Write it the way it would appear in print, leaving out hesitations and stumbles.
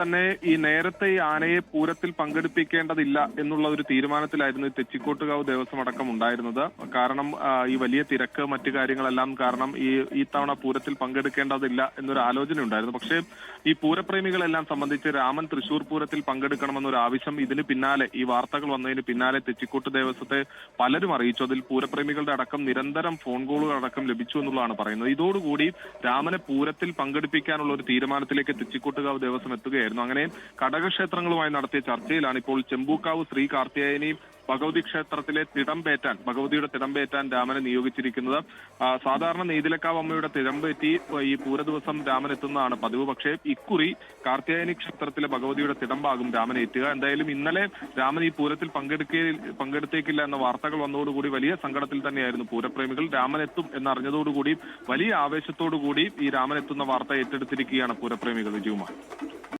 തന്നെ ഈ നേരത്തെ ഈ ആനയെ പൂരത്തിൽ പങ്കെടുപ്പിക്കേണ്ടതില്ല എന്നുള്ള ഒരു തീരുമാനത്തിലായിരുന്നു തെച്ചിക്കോട്ടുകാവ് ദേവസ്വം അടക്കം ഉണ്ടായിരുന്നത്. കാരണം ഈ വലിയ തിരക്ക് മറ്റു കാര്യങ്ങളെല്ലാം കാരണം ഈ തവണ പൂരത്തിൽ പങ്കെടുക്കേണ്ടതില്ല എന്നൊരു ആലോചന ഉണ്ടായിരുന്നു. പക്ഷേ ഈ പൂരപ്രേമികളെല്ലാം സംബന്ധിച്ച് രാമൻ തൃശൂർ പൂരത്തിൽ പങ്കെടുക്കണമെന്നൊരു ആവശ്യം ഇതിന് പിന്നാലെ ഈ വാർത്തകൾ വന്നതിന് പിന്നാലെ തെച്ചിക്കോട്ട് ദേവസ്വത്തെ പലരും അറിയിച്ചു. അതിൽ പൂരപ്രേമികളുടെ അടക്കം നിരന്തരം ഫോൺ കോളുകൾ അടക്കം ലഭിച്ചു എന്നുള്ളതാണ് പറയുന്നത്. ഇതോടുകൂടി രാമനെ പൂരത്തിൽ പങ്കെടുപ്പിക്കാനുള്ള ഒരു തീരുമാനത്തിലേക്ക് തെച്ചിക്കോട്ടുകാവ് ദേവസ്വം എത്തുകയായിരുന്നു. അങ്ങനെ ഘടകക്ഷേത്രങ്ങളുമായി നടത്തിയ ചർച്ചയിലാണ് ഇപ്പോൾ ചെമ്പൂക്കാവ് ശ്രീ കാർത്തികേയനി ഭഗവതി ക്ഷേത്രത്തിലെ ഭഗവതിയുടെ തിടമ്പേറ്റാൻ രാമനെ നിയോഗിച്ചിരിക്കുന്നത്. സാധാരണ നെയ്തിലക്കാവ് അമ്മയുടെ തിടമ്പേറ്റി ഈ പൂര ദിവസം രാമൻ എത്തുന്നതാണ് പതിവ്. പക്ഷേ ഇക്കുറി കാർത്തികേയനി ക്ഷേത്രത്തിലെ ഭഗവതിയുടെ തിടമ്പാകും രാമൻ ഏറ്റുക. എന്തായാലും ഇന്നലെ രാമൻ ഈ പൂരത്തിൽ പങ്കെടുത്തേക്കില്ല എന്ന വാർത്തകൾ വന്നതോടുകൂടി വലിയ സങ്കടത്തിൽ തന്നെയായിരുന്നു പൂരപ്രേമികൾ. രാമൻ എത്തും എന്നറിഞ്ഞതോടുകൂടി വലിയ ആവേശത്തോടുകൂടി ഈ രാമൻ എത്തുന്ന വാർത്ത ഏറ്റെടുത്തിരിക്കുകയാണ് പൂരപ്രേമികൾ. വിജയകുമാർ.